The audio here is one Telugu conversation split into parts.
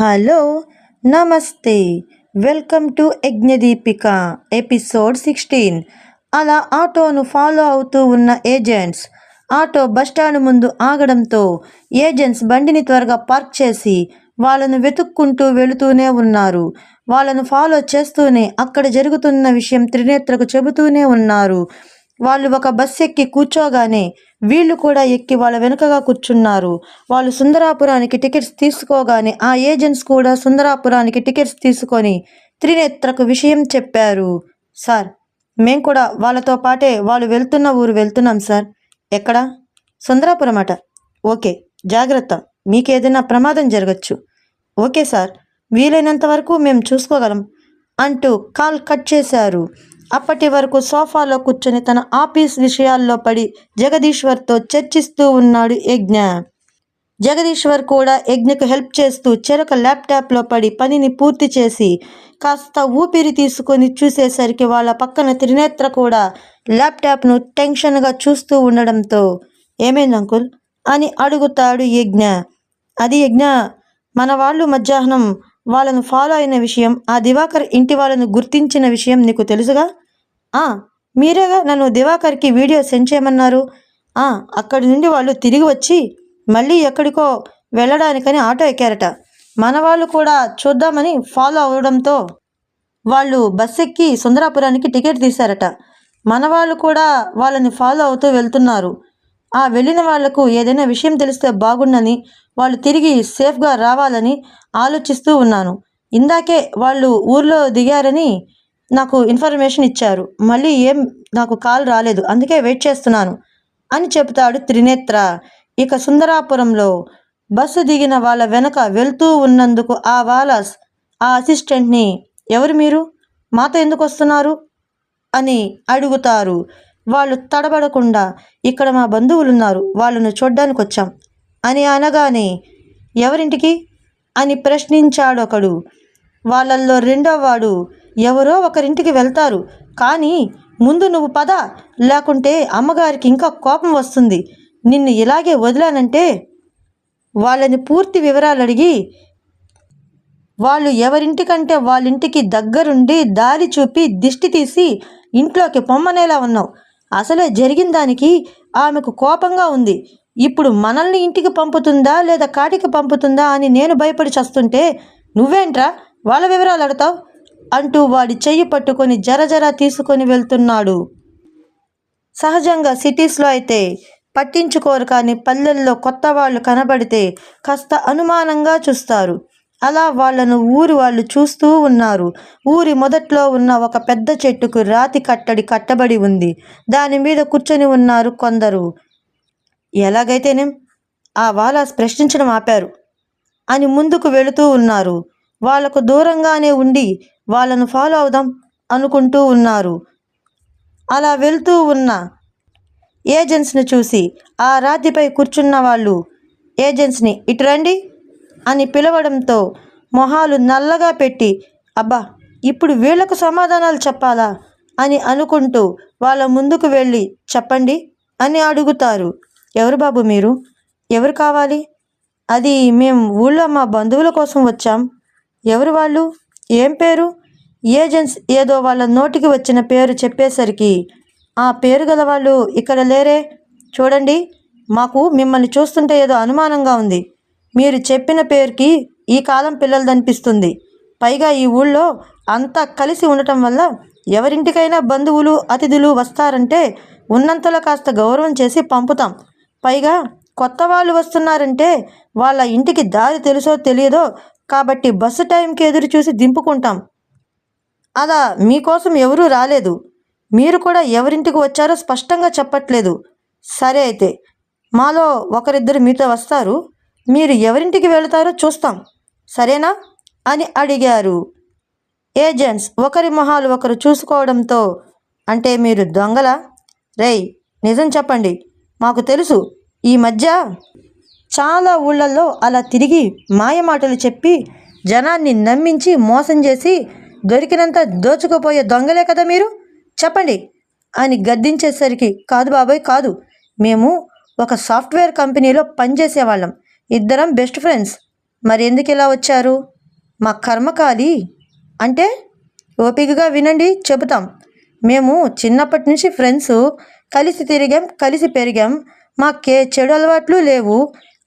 హలో నమస్తే వెల్కమ్ టు యజ్ఞదీపిక ఎపిసోడ్ 16. అలా ఆటోను ఫాలో అవుతూ ఉన్న ఏజెంట్స్ ఆటో బస్టాండ్ ముందు ఆగడంతో ఏజెంట్స్ బండిని త్వరగా పార్క్ చేసి వాళ్ళను వెతుక్కుంటూ వెళుతూనే ఉన్నారు. వాళ్ళను ఫాలో చేస్తూనే అక్కడ జరుగుతున్న విషయం త్రినేత్రకు చెబుతూనే ఉన్నారు. వాళ్ళు ఒక బస్ ఎక్కి కూర్చోగానే వీళ్ళు కూడా ఎక్కి వాళ్ళ వెనుకగా కూర్చున్నారు. వాళ్ళు సుందరాపురానికి టికెట్స్ తీసుకోగానే ఆ ఏజెంట్స్ కూడా సుందరాపురానికి టికెట్స్ తీసుకొని త్రినేత్రకు విషయం చెప్పారు. సార్, మేం కూడా వాళ్ళతో పాటే వాళ్ళు వెళ్తున్న ఊరు వెళ్తున్నాం సార్. ఎక్కడ? సుందరాపురం అట. ఓకే, జాగ్రత్త, మీకేదైనా ప్రమాదం జరగచ్చు. ఓకే సార్, వీలైనంత వరకు మేము చూసుకోగలం అంటూ కాల్ కట్ చేశారు. అప్పటి వరకు సోఫాలో కూర్చొని తన ఆఫీస్ విషయాల్లో పడి జగదీశ్వర్తో చర్చిస్తూ ఉన్నాడు యజ్ఞ. జగదీశ్వర్ కూడా యజ్ఞకు హెల్ప్ చేస్తూ చెరొక ల్యాప్టాప్లో పడి పనిని పూర్తి చేసి కాస్త ఊపిరి తీసుకొని చూసేసరికి వాళ్ళ పక్కన త్రినేత్ర కూడా ల్యాప్టాప్ను టెన్షన్గా చూస్తూ ఉండడంతో ఏమైంది అంకుల్ అని అడుగుతాడు యజ్ఞ. అది యజ్ఞ, మన వాళ్ళు మధ్యాహ్నం వాళ్ళను ఫాలో అయిన విషయం, ఆ దివాకర్ ఇంటి వాళ్ళను గుర్తించిన విషయం నీకు తెలుసుగా? మీరేగా నన్ను దివాకర్కి వీడియో సెండ్ చేయమన్నారు. అక్కడి నుండి వాళ్ళు తిరిగి వచ్చి మళ్ళీ ఎక్కడికో వెళ్ళడానికని ఆటో ఎక్కారట. మన వాళ్ళు కూడా చూద్దామని ఫాలో అవడంతో వాళ్ళు బస్ ఎక్కి సుందరాపురానికి టికెట్ తీశారట. మన వాళ్ళు కూడా వాళ్ళని ఫాలో అవుతూ వెళ్తున్నారు. వెళ్ళిన వాళ్లకు ఏదైనా విషయం తెలిస్తే బాగుండని, వాళ్ళు తిరిగి సేఫ్గా రావాలని ఆలోచిస్తూ ఉన్నాను. ఇందాకే వాళ్ళు ఊర్లో దిగారని నాకు ఇన్ఫర్మేషన్ ఇచ్చారు. మళ్ళీ నాకు కాల్ రాలేదు, అందుకే వెయిట్ చేస్తున్నాను అని చెబుతాడు త్రినేత్ర. ఇక సుందరాపురంలో బస్సు దిగిన వాళ్ళ వెనక వెళ్తూ ఉన్నందుకు ఆ అసిస్టెంట్ని, ఎవరు మీరు, మాతో ఎందుకు వస్తున్నారు అని అడుగుతారు. వాళ్ళు తడబడకుండా, ఇక్కడ మా బంధువులున్నారు, వాళ్ళను చూడ్డానికి వచ్చాం అని అనగానే, ఎవరింటికి అని ప్రశ్నించాడొకడు. వాళ్ళల్లో రెండో వాడు, ఎవరో ఒకరింటికి వెళ్తారు, కానీ ముందు నువ్వు పద, లేకుంటే అమ్మగారికి ఇంకా కోపం వస్తుంది. నిన్ను ఇలాగే వదిలానంటే వాళ్ళని పూర్తి వివరాలు అడిగి వాళ్ళు ఎవరింటికంటే వాళ్ళింటికి దగ్గరుండి దారి చూపి దిష్టి తీసి ఇంట్లోకి పొమ్మనేలా ఉన్నావు. అసలే జరిగిన దానికి ఆమెకు కోపంగా ఉంది. ఇప్పుడు మనల్ని ఇంటికి పంపుతుందా లేదా కాటికి పంపుతుందా అని నేను భయపడి చస్తుంటే నువ్వేంట్రా వాళ్ళ వివరాలు అడతావు అంటూ వాడి చెయ్యి పట్టుకొని జరజర తీసుకొని వెళ్తున్నాడు. సహజంగా సిటీస్లో అయితే పట్టించుకోరు, కానీ పల్లెల్లో కొత్త వాళ్ళు కనబడితే కాస్త అనుమానంగా చూస్తారు. అలా వాళ్లను ఊరి వాళ్ళు చూస్తూ ఉన్నారు. ఊరి మొదట్లో ఉన్న ఒక పెద్ద చెట్టుకు రాతి కట్టడి కట్టబడి ఉంది. దాని మీద కూర్చొని ఉన్నారు కొందరు. ఎలాగైతేనేం ఆ వాలాస్ ప్రశ్నించడం ఆపారు అని ముందుకు వెళుతూ ఉన్నారు. వాళ్లకు దూరంగానే ఉండి వాళ్ళను ఫాలో అవుదాం అనుకుంటూ ఉన్నారు. అలా వెళ్తూ ఉన్న ఏజెంట్స్ని చూసి ఆ రాతిపై కూర్చున్న వాళ్ళు ఏజెంట్స్ని ఇటు రండి అని పిలవడంతో మొహాలు నల్లగా పెట్టి, అబ్బా ఇప్పుడు వీళ్లకు సమాధానాలు చెప్పాలా అని అనుకుంటూ వాళ్ళ ముందుకు వెళ్ళి, చెప్పండి అని అడుగుతారు. ఎవరు బాబు మీరు, ఎవరు కావాలి? అది మేం ఊళ్ళో మా బంధువుల కోసం వచ్చాం. ఎవరు వాళ్ళు, ఏం పేరు? ఏజెంట్స్ ఏదో వాళ్ళ నోటికి వచ్చిన పేరు చెప్పేసరికి, ఆ పేరు గల వాళ్ళు ఇక్కడ లేరే, చూడండి, మాకు మిమ్మల్ని చూస్తుంటే ఏదో అనుమానంగా ఉంది. మీరు చెప్పిన పేరుకి ఈ కాలం పిల్లలదనిపిస్తుంది. పైగా ఈ ఊళ్ళో అంతా కలిసి ఉండటం వల్ల ఎవరింటికైనా బంధువులు అతిథులు వస్తారంటే ఉన్నంతలో కాస్త గౌరవం చేసి పంపుతాం. పైగా కొత్త వాళ్ళు వస్తున్నారంటే వాళ్ళ ఇంటికి దారి తెలుసో తెలియదో కాబట్టి బస్సు టైంకి ఎదురు చూసి దింపుకుంటాం. అలా మీకోసం ఎవరూ రాలేదు. మీరు కూడా ఎవరింటికి వచ్చారో స్పష్టంగా చెప్పట్లేదు. సరే అయితే మాలో ఒకరిద్దరు మీతో వస్తారు, మీరు ఎవరింటికి వెళతారో చూస్తాం, సరేనా అని అడిగారు. ఏజెంట్స్ ఒకరి మొహాలు ఒకరు చూసుకోవడంతో, అంటే మీరు దొంగలా? రేయ్, నిజం చెప్పండి, మాకు తెలుసు ఈ మధ్య చాలా ఊళ్ళల్లో అలా తిరిగి మాయమాటలు చెప్పి జనాన్ని నమ్మించి మోసం చేసి దొరికినంత దోచుకుపోయే దొంగలే కదా మీరు, చెప్పండి అని గద్దించేసరికి, కాదు బాబాయ్ కాదు, మేము ఒక సాఫ్ట్వేర్ కంపెనీలో పనిచేసేవాళ్ళం, ఇద్దరం బెస్ట్ ఫ్రెండ్స్, మరి ఎందుకు ఇలా వచ్చారు? మా కర్మకాలి అంటే ఓపికగా వినండి, చెబుతాం. మేము చిన్నప్పటి నుంచి ఫ్రెండ్స్, కలిసి తిరిగాం, కలిసి పెరిగాం. మాకే చెడు అలవాట్లు లేవు.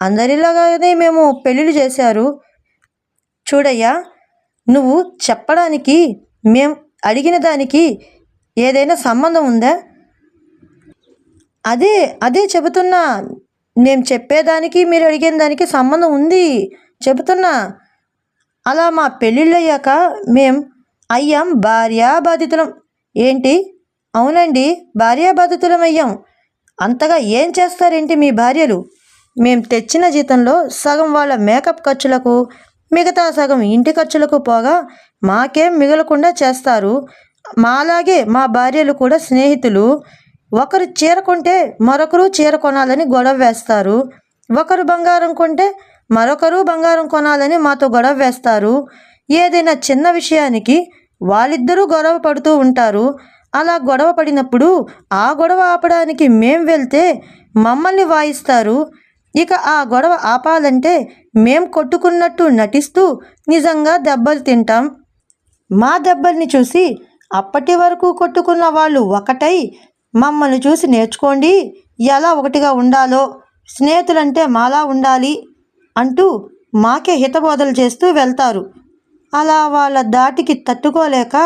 అందరిలాగానే మేము పెళ్ళిళ్ళు చేశారు. చూడయ్యా, నువ్వు చెప్పడానికి మేం అడిగిన దానికి ఏదైనా సంబంధం ఉందా? అదే అదే చెబుతున్నా. మేము చెప్పేదానికి మీరు అడిగిన దానికి సంబంధం ఉంది చెబుతున్నా. అలా మా పెళ్ళిళ్ళయ్యాక మేం అయ్యాం భార్యాబాధితులం. ఏంటి? అవునండి, భార్యాబాధితులం అయ్యాం. అంతగా ఏం చేస్తారేంటి మీ భార్యలు? మేం తెచ్చిన జీతంలో సగం వాళ్ళ మేకప్ ఖర్చులకు, మిగతా సగం ఇంటి ఖర్చులకు పోగా మాకేం మిగలకుండా చేస్తారు. మాలాగే మా భార్యలు కూడా స్నేహితులు. ఒకరు చీర కొంటే మరొకరు చీర కొనాలని గొడవ వేస్తారు. ఒకరు బంగారం కొంటే మరొకరు బంగారం కొనాలని మాతో గొడవ వేస్తారు. ఏదైనా చిన్న విషయానికి వాళ్ళిద్దరూ గొడవ పడుతూ ఉంటారు. అలా గొడవ పడినప్పుడు ఆ గొడవ ఆపడానికి మేం వెళ్తే మమ్మల్ని వాయిస్తారు. ఇక ఆ గొడవ ఆపాలంటే మేం కొట్టుకున్నట్టు నటిస్తూ నిజంగా దెబ్బలు తింటాం. మా దెబ్బల్ని చూసి అప్పటి వరకు కొట్టుకున్న వాళ్ళు ఒకటై మమ్మల్ని చూసి నేర్చుకోండి, ఎలా ఒకటిగా ఉండాలో, స్నేహితులంటే మాలా ఉండాలి అంటూ మాకే హితబోధలు చేస్తూ వెళ్తారు. అలా వాళ్ళ దాటికి తట్టుకోలేక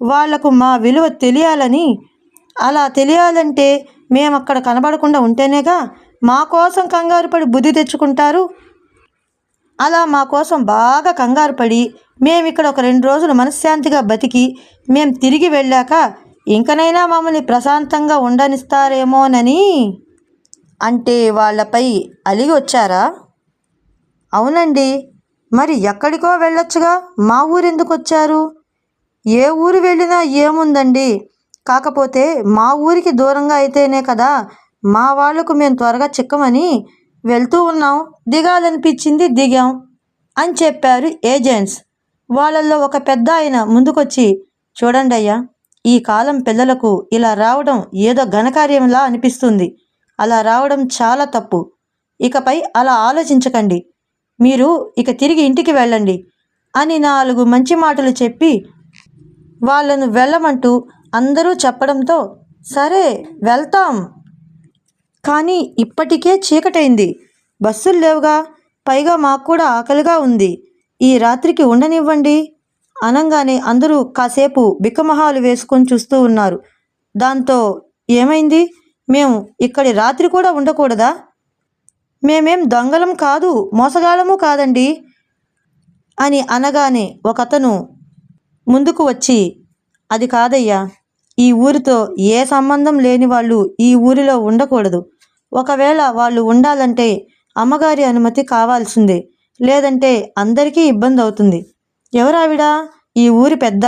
వాళ్లకు మా విలువ తెలియాలని, అలా తెలియాలంటే మేమక్కడ కనబడకుండా ఉంటేనేగా మా కోసం కంగారు పడి బుద్ధి తెచ్చుకుంటారు. అలా మా కోసం బాగా కంగారు పడి మేమిక్కడ ఒక 2 రోజులు మనశ్శాంతిగా బతికి మేం తిరిగి వెళ్ళాక ఇంకనైనా మమ్మల్ని ప్రశాంతంగా ఉండనిస్తారేమోనని. అంటే వాళ్ళపై అలిగి వచ్చారా? అవునండి. మరి ఎక్కడికో వెళ్ళొచ్చుగా, మా ఊరెందుకు వచ్చారు? ఏ ఊరు వెళ్ళినా ఏముందండి, కాకపోతే మా ఊరికి దూరంగా అయితేనే కదా మా వాళ్లకు మేము త్వరగా చిక్కమని వెళ్తూ ఉన్నాం. దిగాలనిపించింది, దిగాం అని చెప్పారు ఏజెంట్స్. వాళ్ళల్లో ఒక పెద్ద ఆయన ముందుకొచ్చి, చూడండి అయ్యా, ఈ కాలం పిల్లలకు ఇలా రావడం ఏదో ఘనకార్యంలా అనిపిస్తుంది. అలా రావడం చాలా తప్పు. ఇకపై అలా ఆలోచించకండి. మీరు ఇక తిరిగి ఇంటికి వెళ్ళండి అని 4 మంచి మాటలు చెప్పి వాళ్ళను వెళ్ళమంటూ అందరూ చెప్పడంతో సరే వెళ్తాం. కానీ ఇప్పటికే చీకటైంది, బస్సులు లేవుగా, పైగా మాకు కూడా ఆకలిగా ఉంది. ఈ రాత్రికి ఉండనివ్వండి అనగానే అందరూ కాసేపు బిక్కమొహాలు వేసుకొని చూస్తూ ఉన్నారు. దాంతో ఏమైంది, మేము ఇక్కడి రాత్రి కూడా ఉండకూడదా? మేమేం దొంగలం కాదు, మోసగాళ్ళము కాదండి అని అనగానే ఒకతను ముందుకు వచ్చి, అది కాదయ్యా, ఈ ఊరితో ఏ సంబంధం లేని వాళ్ళు ఈ ఊరిలో ఉండకూడదు. ఒకవేళ వాళ్ళు ఉండాలంటే అమ్మగారి అనుమతి కావాల్సిందే, లేదంటే అందరికీ ఇబ్బంది అవుతుంది. ఎవరావిడ? ఈ ఊరి పెద్ద?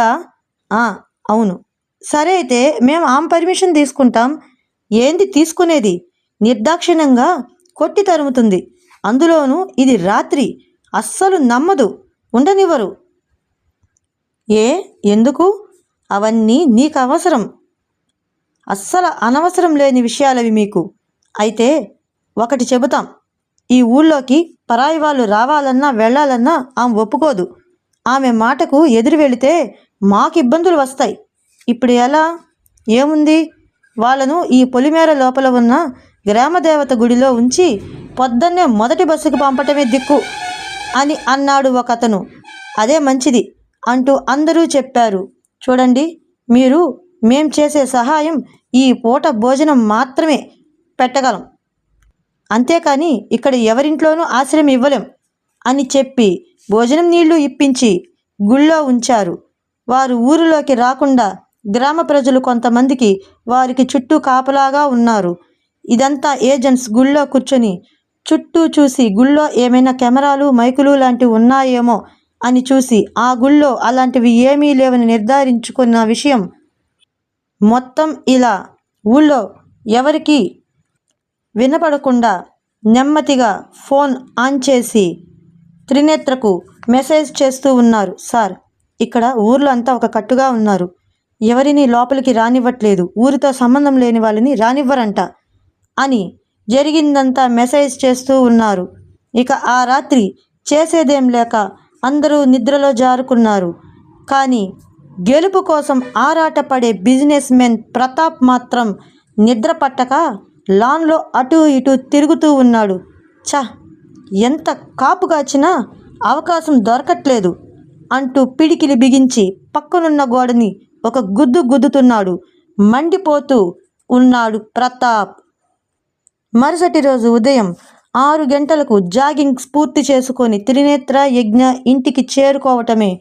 అవును. సరే అయితే మేము ఆమె పర్మిషన్ తీసుకుంటాం. ఏంది తీసుకునేది? నిర్దాక్షిణ్యంగా కొట్టి తరుముతుంది. అందులోనూ ఇది రాత్రి. అస్సలు నమ్మదు, ఉండనివ్వరు. ఎందుకు? అవన్నీ నీకు అవసరం? అస్సలు అనవసరం లేని విషయాలవి మీకు. అయితే ఒకటి చెబుతాం, ఈ ఊళ్ళోకి పరాయి వాళ్ళు రావాలన్నా వెళ్ళాలన్నా ఆమె ఒప్పుకోదు. ఆమె మాటకు ఎదురు వెళితే మాకు ఇబ్బందులు వస్తాయి. ఇప్పుడు ఎలా? ఏముంది, వాళ్ళను ఈ పొలిమేర లోపల ఉన్న గ్రామదేవత గుడిలో ఉంచి పొద్దున్నే మొదటి బస్సుకు పంపటమే దిక్కు అని అన్నాడు ఒకతను. అదే మంచిది అంటూ అందరూ చెప్పారు. చూడండి, మేం చేసే సహాయం ఈ పూట భోజనం మాత్రమే పెట్టగలం, అంతేకాని ఇక్కడ ఎవరింట్లోనూ ఆశ్రయం ఇవ్వలేం అని చెప్పి భోజనం నీళ్లు ఇప్పించి గుళ్ళో ఉంచారు. వారు ఊరిలోకి రాకుండా గ్రామ ప్రజలు కొంతమందికి వారికి చుట్టూ కాపలాగా ఉన్నారు. ఇదంతా ఏజెంట్స్ గుళ్ళో కూర్చొని చుట్టూ చూసి గుళ్ళో ఏమైనా కెమెరాలు, మైకులు లాంటివి ఉన్నాయేమో అని చూసి ఆ గుళ్ళో అలాంటివి ఏమీ లేవని నిర్ధారించుకున్న విషయం మొత్తం ఇలా ఊళ్ళో ఎవరికి వినపడకుండా నెమ్మదిగా ఫోన్ ఆన్ చేసి త్రినేత్రకు మెసేజ్ చేస్తూ ఉన్నారు. సార్, ఇక్కడ ఊర్లో అంతా ఒక కట్టుగా ఉన్నారు. ఎవరిని లోపలికి రానివ్వట్లేదు. ఊరితో సంబంధం లేని వాళ్ళని రానివ్వరంట అని జరిగిందంతా మెసేజ్ చేస్తూ ఉన్నారు. ఇక ఆ రాత్రి చేసేదేం లేక అందరూ నిద్రలో జారుకున్నారు. కానీ గెలుపు కోసం ఆరాటపడే బిజినెస్ మెన్ ప్రతాప్ మాత్రం నిద్ర పట్టక లాన్లో అటూ ఇటూ తిరుగుతూ ఉన్నాడు. ఛ, ఎంత కాపు కాచినా అవకాశం దొరకట్లేదు అంటూ పిడికిలి బిగించి పక్కనున్న గోడని ఒక గుద్దు గుద్దుతున్నాడు. మండిపోతూ ఉన్నాడు ప్రతాప్. మరుసటి రోజు ఉదయం 6 గంటలకు జాగింగ్ పూర్తి చేసుకొని త్రినేత్ర యజ్ఞ ఇంటికి చేరుకోవటమే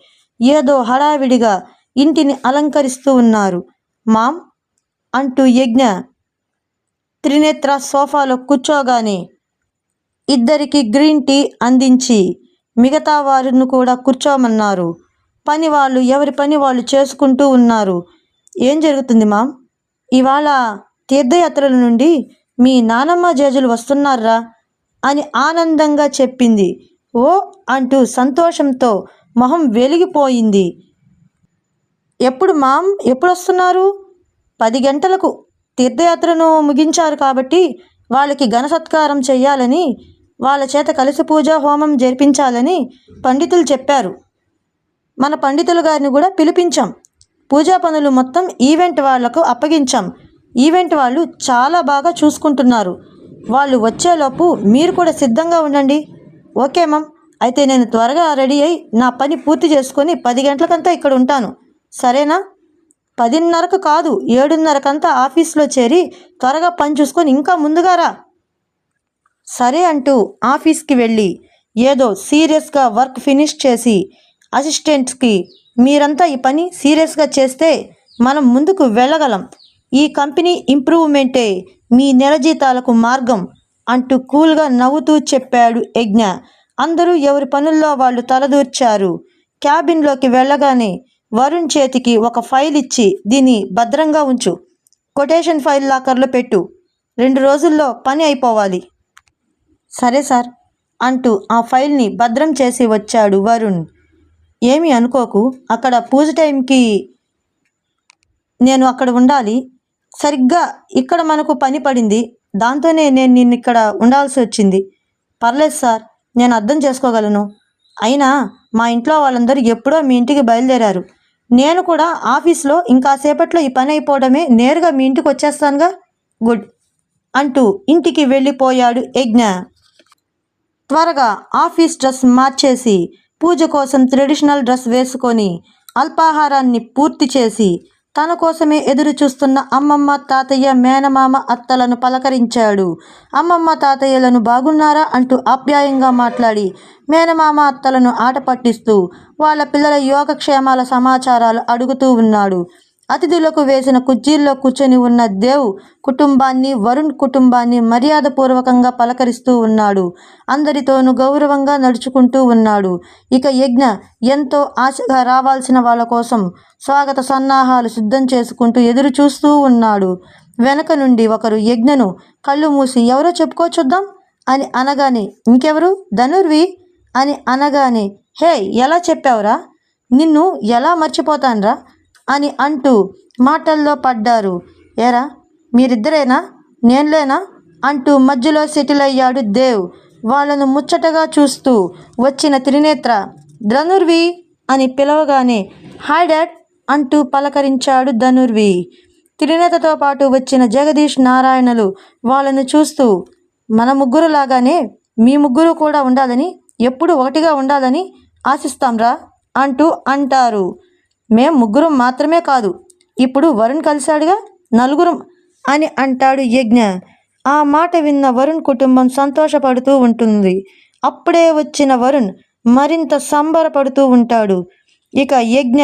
ఏదో హడావిడిగా ఇంటిని అలంకరిస్తూ ఉన్నారు. మామ్ అంటూ యజ్ఞ త్రినేత్ర సోఫాలో కూర్చోగానే ఇద్దరికి గ్రీన్ టీ అందించి మిగతా వారిని కూడా కూర్చోమన్నారు. పని వాళ్ళు ఎవరి పని వాళ్ళు చేసుకుంటూ ఉన్నారు. ఏం జరుగుతుంది మామ్? ఇవాళ తీర్థయాత్రల నుండి మీ నానమ్మ జేజులు వస్తున్నారా అని ఆనందంగా చెప్పింది. ఓ అంటూ సంతోషంతో మొహం వెలిగిపోయింది. ఎప్పుడు మామ్, ఎప్పుడు వస్తున్నారు? 10 గంటలకు తీర్థయాత్రను ముగించారు కాబట్టి వాళ్ళకి ఘన సత్కారం చెయ్యాలని, వాళ్ళ చేత కలిసి పూజ హోమం జరిపించాలని పండితులు చెప్పారు. మన పండితులు గారిని కూడా పిలిపించాం. పూజా పనులు మొత్తం ఈవెంట్ వాళ్లకు అప్పగించాం. ఈవెంట్ వాళ్ళు చాలా బాగా చూసుకుంటున్నారు. వాళ్ళు వచ్చేలోపు మీరు కూడా సిద్ధంగా ఉండండి. ఓకే మామ్, అయితే నేను త్వరగా రెడీ అయి నా పని పూర్తి చేసుకొని 10 గంటలకంతా ఇక్కడ ఉంటాను, సరేనా? 10:30కు కాదు, 7:30కంతా ఆఫీస్లో చేరి త్వరగా పని చూసుకొని ఇంకా ముందుగా రా. సరే అంటూ ఆఫీస్కి వెళ్ళి ఏదో సీరియస్గా వర్క్ ఫినిష్ చేసి అసిస్టెంట్స్కి, మీరంతా ఈ పని సీరియస్గా చేస్తే మనం ముందుకు వెళ్ళగలం. ఈ కంపెనీ ఇంప్రూవ్మెంటే మీ నెల జీతాలకు మార్గం అంటూ కూల్గా నవ్వుతూ చెప్పాడు యజ్ఞ. అందరూ ఎవరి పనుల్లో వాళ్ళు తలదూర్చారు. క్యాబిన్లోకి వెళ్ళగానే వరుణ్ చేతికి ఒక ఫైల్ ఇచ్చి, దీన్ని భద్రంగా ఉంచు, కొటేషన్ ఫైల్ లాకర్లో పెట్టు, 2 రోజుల్లో పని అయిపోవాలి. సరే సార్ అంటూ ఆ ఫైల్ని భద్రం చేసి వచ్చాడు వరుణ్. ఏమీ అనుకోకు, అక్కడ పూజ టైంకి నేను అక్కడ ఉండాలి. సరిగ్గా ఇక్కడ మనకు పని పడింది, దాంతోనే నేను నిన్ను ఇక్కడ ఉండాల్సి వచ్చింది. పర్లేదు సార్, నేను అర్థం చేసుకోగలను. అయినా మా ఇంట్లో వాళ్ళందరూ ఎప్పుడో మీ ఇంటికి బయలుదేరారు. నేను కూడా ఆఫీస్లో ఇంకాసేపట్లో ఈ పని అయిపోవడమే, నేరుగా మీ ఇంటికి వచ్చేస్తానుగా. గుడ్ అంటూ ఇంటికి వెళ్ళిపోయాడు యజ్ఞ. త్వరగా ఆఫీస్ డ్రెస్ మార్చేసి పూజ కోసం ట్రెడిషనల్ డ్రెస్ వేసుకొని అల్పాహారాన్ని పూర్తి చేసి తన కోసమే ఎదురు చూస్తున్న అమ్మమ్మ, తాతయ్య, మేనమామ, అత్తలను పలకరించాడు. అమ్మమ్మ తాతయ్యలను బాగున్నారా అంటూ ఆప్యాయంగా మాట్లాడి మేనమామ, అత్తలను ఆట పట్టిస్తూ వాళ్ళ పిల్లల యోగక్షేమాల సమాచారాలు అడుగుతూ ఉన్నాడు. అతిథులకు వేసిన కుర్చీల్లో కూర్చొని ఉన్న దేవ్ కుటుంబాన్ని, వరుణ్ కుటుంబాన్ని మర్యాదపూర్వకంగా పలకరిస్తూ ఉన్నాడు. అందరితోనూ గౌరవంగా నడుచుకుంటూ ఉన్నాడు. ఇక యజ్ఞ ఎంతో ఆశగా రావాల్సిన వాళ్ళ కోసం స్వాగత సన్నాహాలు సిద్ధం చేసుకుంటూ ఎదురు చూస్తూ ఉన్నాడు. వెనక నుండి ఒకరు యజ్ఞను కళ్ళు మూసి, ఎవరో చెప్పుకో చూద్దాం అని అనగానే, ఇంకెవరు, ధనుర్వి అని అనగానే, హే ఎలా చెప్పావురా, నిన్ను ఎలా మర్చిపోతాన్రా అని అంటూ మాటల్లో పడ్డారు. ఏరా మీరిద్దరేనా, నేనులేనా అంటూ మధ్యలో సెటిల్ అయ్యాడు దేవ్. వాళ్ళను ముచ్చటగా చూస్తూ వచ్చిన త్రినేత్ర ధనుర్వి అని పిలవగానే, హాయ్ డాడ్ అంటూ పలకరించాడు ధనుర్వి. త్రినేత్రతో పాటు వచ్చిన జగదీష్, నారాయణలు వాళ్ళను చూస్తూ, మన ముగ్గురు లాగానే మీ ముగ్గురు కూడా ఉండాలని, ఎప్పుడు ఒకటిగా ఉండాలని ఆశిస్తాంరా అంటూ అంటారు. మేం ముగ్గురం మాత్రమే కాదు, ఇప్పుడు వరుణ్ కలిశాడుగా, నలుగురం అని అంటాడు యజ్ఞ. ఆ మాట విన్న వరుణ్ కుటుంబం సంతోషపడుతూ ఉంటుంది. అప్పుడే వచ్చిన వరుణ్ మరింత సంబరపడుతూ ఉంటాడు. ఇక యజ్ఞ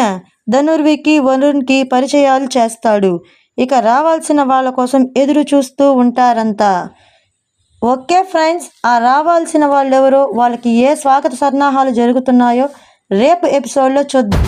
ధనుర్వికి, వరుణ్కి పరిచయాలు చేస్తాడు. ఇక రావాల్సిన వాళ్ళ కోసం ఎదురు చూస్తూ ఉంటారంతా. ఓకే ఫ్రెండ్స్, ఆ రావాల్సిన వాళ్ళెవరో, వాళ్ళకి ఏ స్వాగత సన్నాహాలు జరుగుతున్నాయో రేపు ఎపిసోడ్లో చూద్దాం.